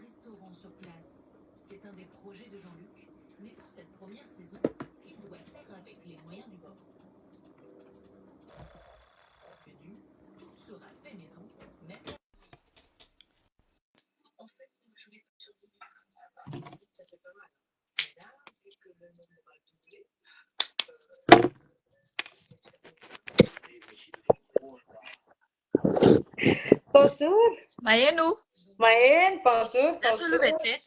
restaurant sur place. C'est un des projets de Jean-Luc, mais pour cette première saison, il doit faire avec les moyens du bord. Tout sera fait maison, même en fait, je l'ai sur ça fait pas mal. Et là, vu que le nombre va doubler, Bonjour. Maenu, Maën, bonjour. ya sulu bete.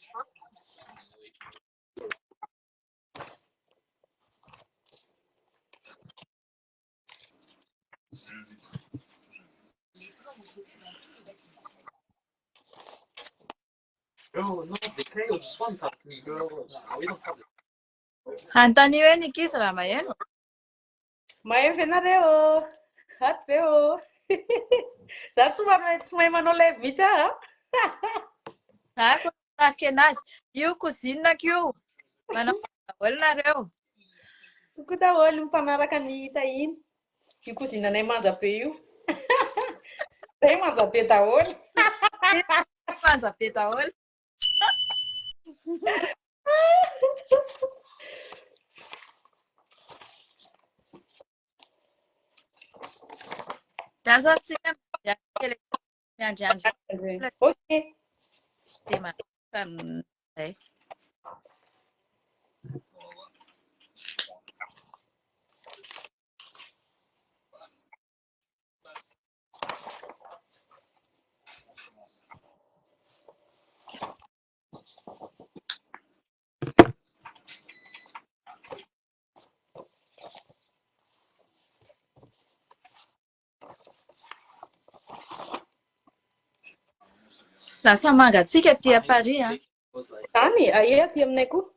les plans vous sautez dans tout le bâtiment. Oh no, the chaos just one time, girl. No, we don't have it. Hantani hoe ny kizy raha maheno. Maën venareo. Ato ve ô. Za tsy mahay manao lay mihitsy ah. Za koa tahaka anazy. Io kozinako io. Manao olonareo. Koa daholo mifanaraka ny hita iny. Io kozinanay manja be io. Zay manja be daholo. Manja be daholo. Lasa tsika miandriandry Ok. dia manaraka amin'izay. Lasa mangatsika aty à Paris a. Zany, aia aty aminay koa.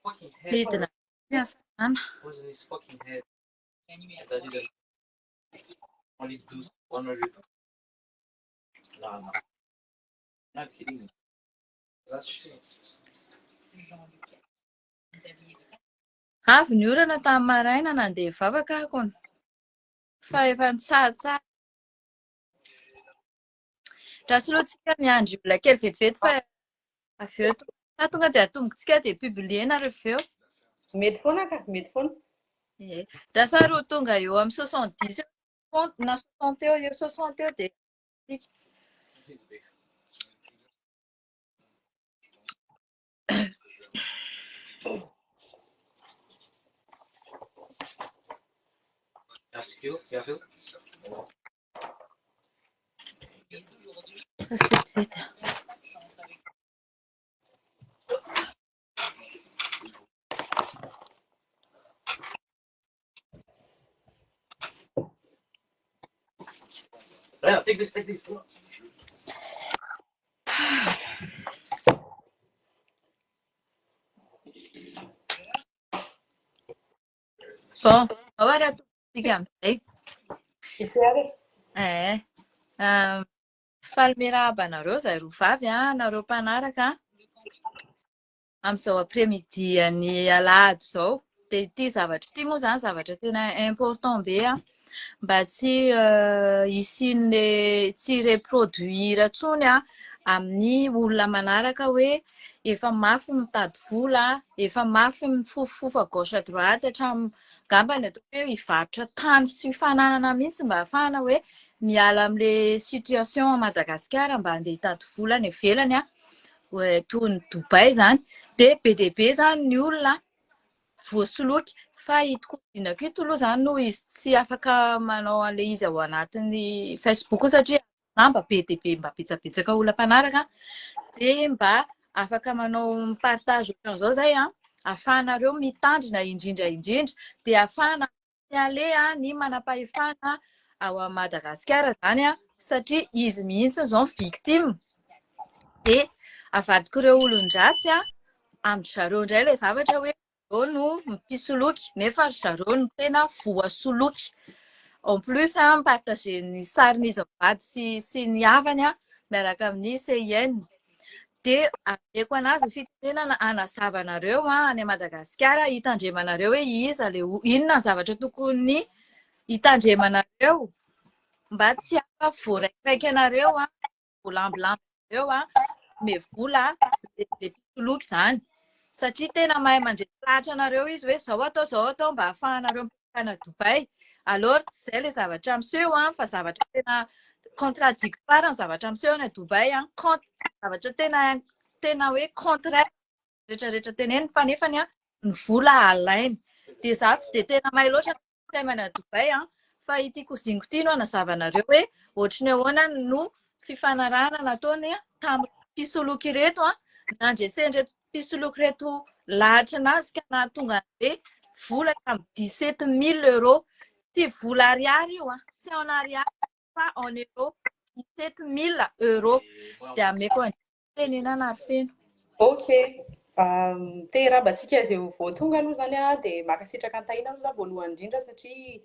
Fucking head. Midina ny hafanana. Wasn't his fucking head? And I didn't only do 100. No. Not kidding me. That's shit. Avy ny orana tamin'ny maraina nandeha vavaka akony. Fa efa nitsarotsaro. Raha soloantsika miandry mbola kely vetivety fa avy eo tonga dia atombokantsika dia publiena rehefa eo. Mety foana ka, mety foana. Raha saro tonga eo amin'ny 70 na 60 eo 60 eo dia tika. Yafil. Yeah, take this. Bon, agora atombokantsika amin'izay. Ity ary. Faly miarahaba anareo zahay roa vavy nareo mpanaraka amin'izao après-midi ny alahady izao. Dia ity zavatra ity moa zany zavatra tena important be mba tsy hisian'ilay tsy reproduire intsony amin'ny olona manaraka hoe efa mafy mitady vola, efa mafy mifofofofa gauche à droite hatramin'ny ngambany atao hoe hivarotra tany sy hifananana mihitsy mba ahafahana hoe miala amin'ilay situation à Madagasikara mba andeha hitady vola any ivelany toy ny Dubai zany. Dia be dia be zany ny olona voasoloky fa ito kozinako ito aloha zany no izy tsy afaka manao an'ilay izy ao anatin'ny Facebook satria mba be dia be mba betsabetsaka olona mpanaraka dia mba afaka manao partage ohatran'izao zay ahafahanareo mitandrina indrindra dia ahafahana miale ny manam-pahefana ao Madagasikara zany satria izy mihitsy zao victime dia avadika ireo olon-dratsy amin'ny zareo indray ilay zavatra hoe no mpisoloky nefa zareo no tena voasoloky. En plus mipartage ny sarin'izy mivady sy ny havany miaraka amin'ny CIN. Dia aveko anazy fitenenana hanazava anareo any Madagasikara hitandremanareo hoe inona ny zavatra tokony hitandremanareo mba tsy hafa voaraikiraiky anareo voalambilamby anareo vola le pisoloky izany. Satria tena mahay mandrety lahatra anareo izy hoe zao atao mba ahafahanareo mipetraka Dubai. Alors tsy izay le zavatra miseho fa zavatra tena contradictoire ny zavatra miseho any Dubai zavatra tena hoe contraire rehetrarehetra teneny fa nefany ny vola alainy. Dia za tsy dia tena mahay loatra any Dubai fa ity koziniko ity no anazavanareo hoe ohatry ny ahoana no fifanarahana nataony tamin'ny pisoloky ireto nandresen'ireto pisoloky reto lahatra anazy ka nahatonga be vola tamin'ny 17 000 euros. Tsy vola ariary io tsy en ariary fa en euro 17 000 euros. Dia ameko tenenana ary feno. Ok. Te rahabatsika izay vao tonga aloha zany dia makasitraka an-tahina aloha za voalohany indrindra satria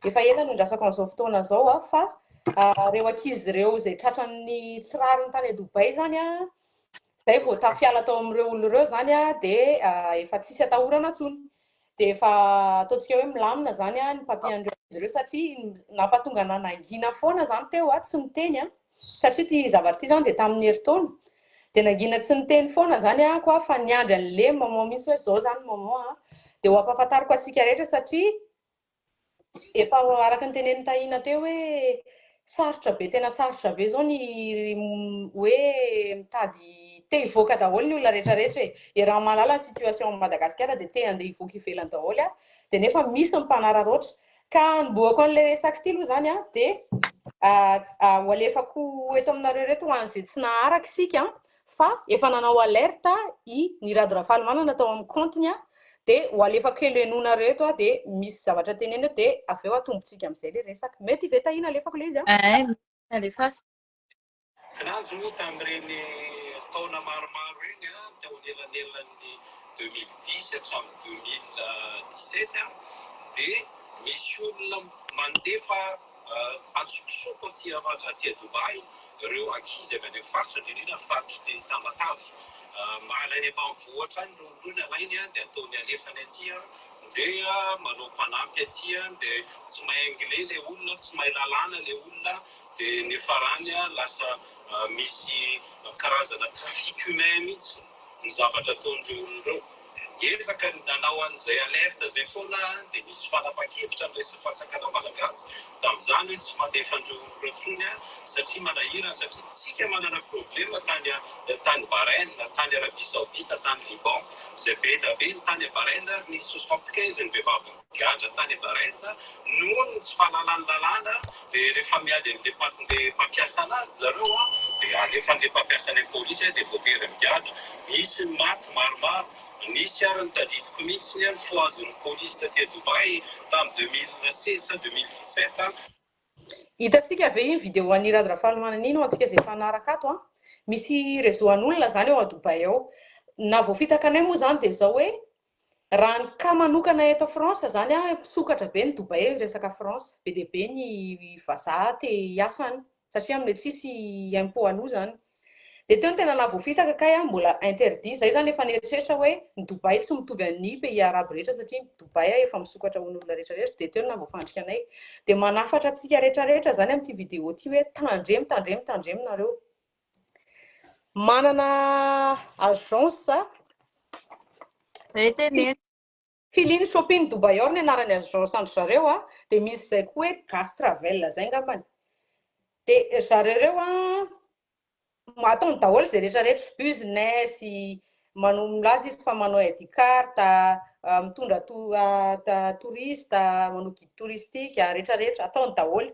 efa ela no ndrasako an'izao fotoana izao fa ireo ankizy ireo izay tratran'ny tsirariny tany Dubai zany izay vao tafiala tao amin'ireo olona ireo zany dia efa tsisy atahorana intsony. Dia efa ataontsika hoe milamina zany ny papian'ireo izy ireo satria nampatonga nanangina foana zany teo tsy niteny satria ity zavatra ity zany dia tamin'ny herintaona. Dia nangina tsy niteny foana zany koa fa niandry an'le maman mihitsy hoe zao zany maman dia ho ampahafantariko antsika rehetra satria efa araka ny tenen'ny tahina teo hoe sarotra be tena sarotra be zao ny hoe mitady te hivoaka daholo ny olona rehetrarehetra raha malala ny situation Madagasikara dia te andeha hivoaka ivelany daholo dia nefa misy ny mpanararoatra ka niboako an'ilay resaka ity aloha zany dia ho alefako eto aminareo reto ho an'izay tsy naharaka isika fa efa nanao alerta ny Radio Rafahalimana natao amin'ny compteny dia ho alefako kely enonareo eto dia misy zavatra teneny dia avy eo atombotsika amin'izay ilay resaka. Mety ve tahina alefako ilay izy alefaso. Kanazy moa tamin'ireny taona maromaro reny teo anelanelan'ny 2010 hatramin'ny 2017 dia misy olona mandefa antsokosoko aty Dubai ireo ankizy avy any faritra indrindra faritra teny Tamatavy mahala any ambanivohitra any rony alainy dia ataony alefany aty dia manao mpanampy aty dia tsy mahay anglais ilay olona tsy mahay lalàna ilay olona dia ny farany lasa misy karazana trafic humain mihitsy ny zavatra ataon'ireo olona ireo. Efaka nanao an'izay alerta izay foana dia nisy fanapa-kevitra amin'ny resaka fantsakana malagasy tamin'izany hoe tsy mandefa an'ireo olona intsony satria manahirana satria tsika manana problema tany Bahrain, tany Arabie Saoudite, tany Liban izay be da be ny tany Bahrain nisy 75 ny vehivavy gadra tany Bahrain noho ny tsy fahalalany lalàna dia rehefa miady an'ilay mpampiasa anazy zareo dia alefa an'ilay mpampiasa any polisy dia voatery migadra misy ny maty maromaro. Nisy ary nitadidiko mihitsy ny foazon'ny polisy taty Dubai tamin'ny 2016-2017. Hitantsika ve iny vidéo an'ny Radio Rafahalimana iny ho antsika izay mpanaraka ato misy rezoan'olona zany ao a Dubai ao. Na voafitaka anay moa zany dia zao hoe raha ny ka manokana eto France zany sokatra be ny Dubai resaka France be dia be ny vazaha te hiasany satria amin'ilay tsisy impôt aloha zany. Dia teo ny tena navoafitaka kay mbola interdit zay zany efa nieritreritra hoe ny Dubai tsy mitovy amin'ny pays arabo rehetra satria Dubai efa misokatra ho n'olona rehetrarehetra dia teo ny navoafandrika anay dia manafatra antsika rehetrarehetra zany amin'ity vidéo ity hoe tandremo nareo manana agence Filine Shopping Dubai ao ny anarany agence andro zareo dia misy izay koa hoe Gas Travel zay ngambany dia zareo ataony daholo izay rehetrarehetra business manao milaza izy fa manao ID carte mitondra touriste manao guide touristique rehetrarehetra ataony daholo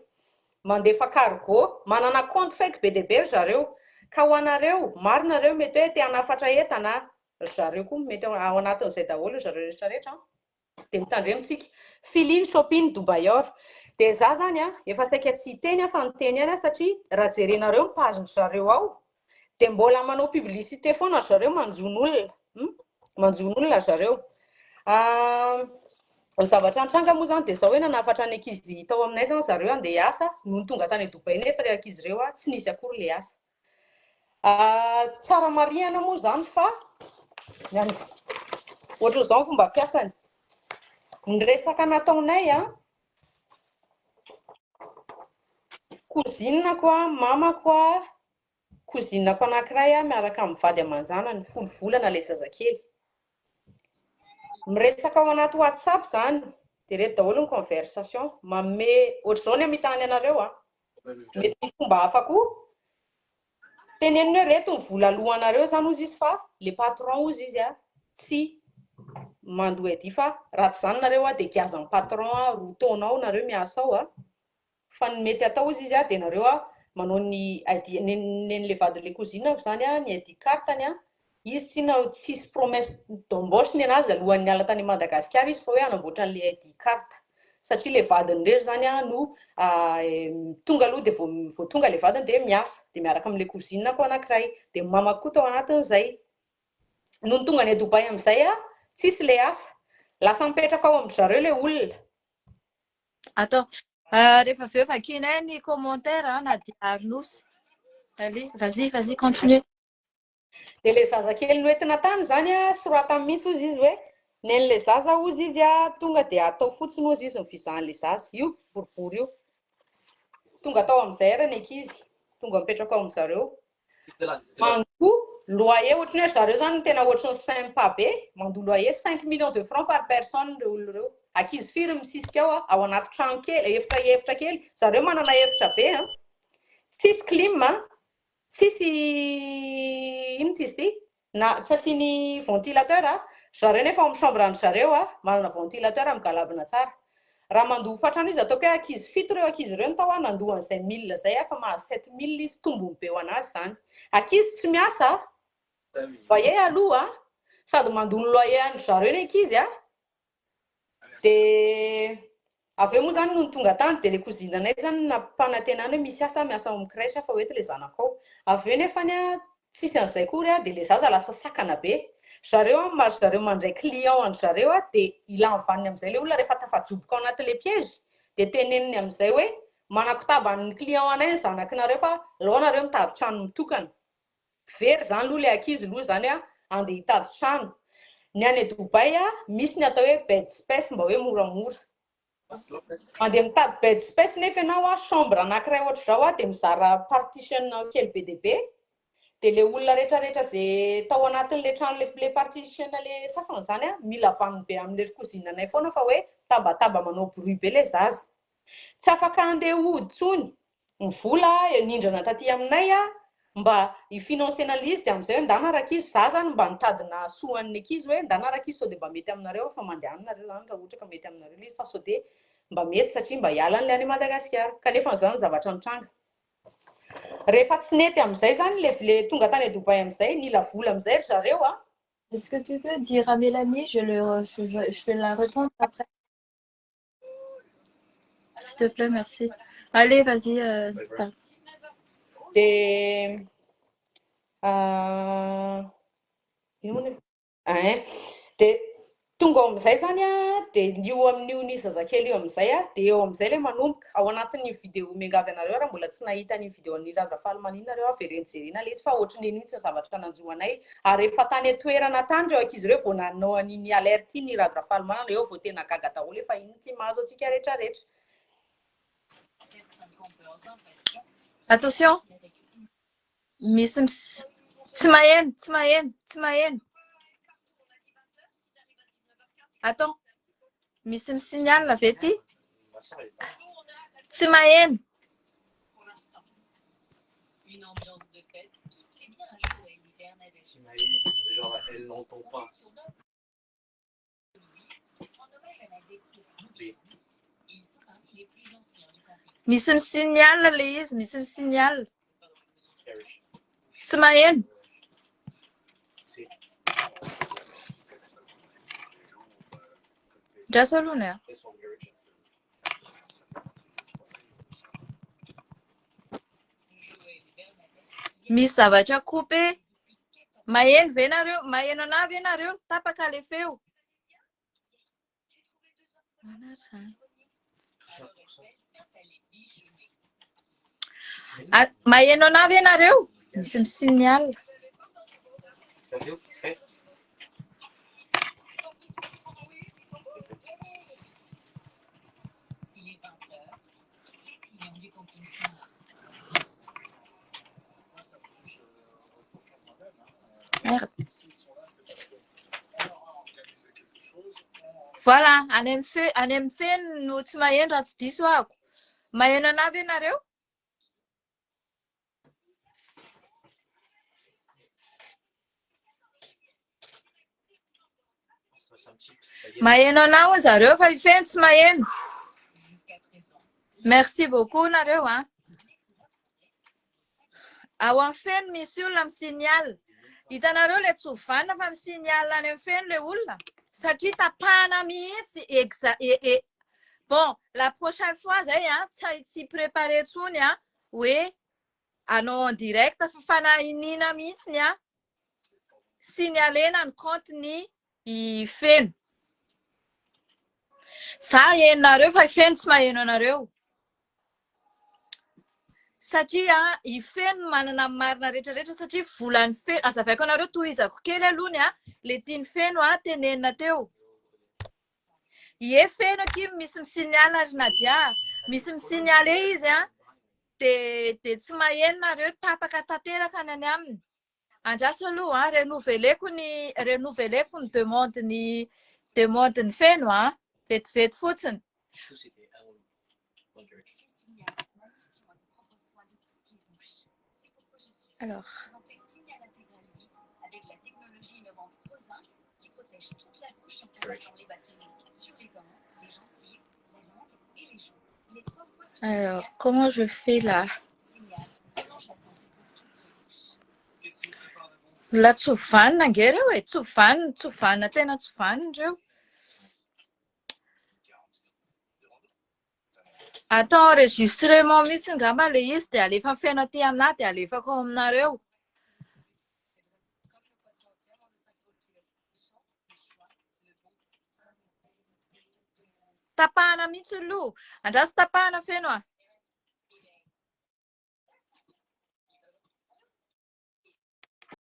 mandefa cargo manana compte fake be dia be zareo ka ho anareo marinareo mety hoe te hanafatra entana zareo koa mety ao anatin'izay daholo zareo rehetrarehetra dia mitandremontsika Filine Shopping Dubai ao dia za zany efa saika tsy hiteny fa niteny ihany satria raha jerenareo ny page zareo ao dia mbola manao publicité foana zareo manjono olona zareo. Zavatra antranga moa zany dia zao hoe nanafatra ny ankizy tao aminay zany zareo andeha hiasa noho ny tonga tany Dubai nefa ilay ankizy ireo tsy nisy akory ilay asa. Tsara marihana moa zany fa ohatr'izao ny fomba fiasany. Ny resaka nataonay kozinako mamako kozinako anankiray miaraka amin'ny vady aman-janany folo volana ilay zazakely. Miresaka ao anaty WhatsApp zany dia reto daholo ny conversation manome ohatr'izao ny amitany anareo mety misy fomba hafa koa teneniny hoe reto ny vola alohanareo zany ozy izy fa le patron ozy izy tsy mandoa edy fa ratsy zany nareo dia kiazan'ny patron roa taonao nareo miasa ao fa ny mety atao izy izy dia nareo manao ny nen'le vadin'le cousinako zany ny ID carte-ny izy tsisy promesse d'embauche ny anazy alohan'ny niala tany Madagasikara izy fa hoe hanamboatra an'le ID carte satria le vadiny rery zany no tonga aloha dia vao tonga le vadiny dia miasa dia miaraka amin'le cousinako anankiray dia mamako koa tao anatin'izay noho ny tonga ny Dubai amin'izay tsisy le asa lasa mipetraka ao amin'ny zareo le olona. Attends, rehefa avy eo vakianay ny commentaire na diarin'osy. Allez, vas-y, continue. Dia le zazakely noentina tany zany soratany mihitsy ozy izy hoe nen'le zaza ozy izy tonga dia atao fotsiny ozy izy ny vizahan'le zaza io boribory io tonga atao amin'izay ary ny ankizy tonga mipetraka ao amin'zareo mandoa loyer ohatry ny hoe zareo zany tena ohatry ny sympa be mandoa loyer 5 millions de francs par personne le olona reo ankizy firy misisika ao anaty trano kely efitra kely zareo manana efitra be tsisy clim tsisy ino ty izy ty na tsy asiany ventilateur zareo nefa amin'ny chambre zareo manana ventilateur migalabina tsara raha mandoa fatrano izy ataoko hoe ankizy fito reo ankizy ireo tao nandoa an'izay 1000 zay fa mahazo 7000 izy tombony be ho anazy zany ankizy tsy miasa loyer aloha sady mandoa ny loyer any zareo ny ankizy dia avy eo moa zany no tonga tany dia le cousinanay zany nampanantenana hoe misy asa miasa amin'ny crèche fa hoety le zanako ao avy eo nefany tsisy an'izay kory dia le zaza lasa sakana be zareo mahazo zareo mandray client andry zareo dia ilany vaniny amin'izay le olona rehefa tafajoboka ao anatin'le piège dia teneniny amin'izay hoe manakotaba ny client anay ny zanakinareo fa aleo nareo mitady trano mitokana very zany aloha le ankizy aloha zany andeha hitady trano ny any Dubai misy ny atao hoe bed space mba hoe moramora mandeha mitady bed space nefa ianao chambre anankiray ohatr'izao dia mizara partition kely be dia be dia le olona rehetrarehetra zay tao anatin'le trano le partition le sasany zany mila vaniny be amin'le cousinanay foana fa hoe tabataba manao bruit be le zaza tsy afaka andeha hody tsony ny vola nindrana taty aminay mba hifinansiana izy dia amin'izay hoe ndanaraka izy za zany mba nitadina soan'ny ankizy hoe ndanaraka izy sao dia mba mety aminareo fa mandehananareo zany raha ohatra ka mety aminareo izy fa sao dia mba mety satria mba hiala n'le any Madagasikara kanefa zany zavatra nitranga rehefa tsy nety amin'izay zany le tonga tany Dubai amin'izay nila vola amin'izay zareo Est-ce que tu peux dire à Mélanie, je vais la répondre après. S'il te plaît, merci. Allez, vas-y. Dia tonga ao amin'izay zany dia io amin'io ny zazakely io amin'izay dia eo amin'izay le manomboka ao anatin'ny vidéo miangavy anareo raha mbola tsy nahita ny vidéo ny Radrafaly maninareo verenjerena le izy fa ohatrany mihitsy ny zavatra nanjoanay ary rehefa tany toerana tany reo ankizy ireo vao nanao an'iny alerte ny Radrafaly manana eo vao tena gaga daholo efa iny tsy mahazo antsika rehetrarehetra. Attention, Miss Tsmayen. Attends, Miss me signale la vêtie. Tsmayen. Une ambiance de fête qui plaît bien à jouer à l'hiver n'avait genre elle n'entend pas. En hommage à la découverte, ils sont parmi les plus anciens du camping. Miss me signale, Lise, Miss me signale. Tsmayen. Já solo, né? Misy zavatra coupé. Maheno ve nareo? Maheno anahy ve nareo? Tapaka le feo. Maheno anahy ve nareo? Misy misignale. Il est 20h. Les clients du camping sont là. Voilà, any amin'ny feno no tsy maheno raha tsy diso ahako. Maheno anahy ve nareo? Maheno anahy hoy zareo fa feno tsy maheno. Jusqu'à présent. Merci beaucoup nareo hein. Ao amin'ny feno misy olona misignale. Hitanareo le tsofanina fa misignale any amin'ny feno le olona. Satria tapahana mihitsy bon, la prochaine fois zay tsy préparé tsony hoe anao en direct fa fanahinina mihitsy signalena ny compte ny feno. Za henonareo fa feno tsy maheno anareo. Satria i feno manana marina rehetrarehetra satria volan'ny feno azavaiko anareo tohizako kely aloha le tiany feno tenenina teo. Ie feno aky misy misignale ary Nadia, misy misignale izy de tsy maheno nareo tapaka tanteraka any aminy. Andraso aloha renouveleko ny demande ny feno vetivety fotsiny. C'était un wonder. Alors, Présenté Signal Intégral 8 avec la technologie innovante Pro5 qui protège toute la bouche en combattant les bactéries sur les dents, les gencives, la langue et les joues. Il est 3 fois plus alors efficace comment je fais là? Signal prolonge la santé de toute la bouche. La tsofanina angereo tsofanina tena tsofanina ireo. Atao enregistrement mihitsy ngamba le izy de alefa feno aty aminahy de alefako aminareo. Tapahana mihitsy aloha. Andraso tapahana feno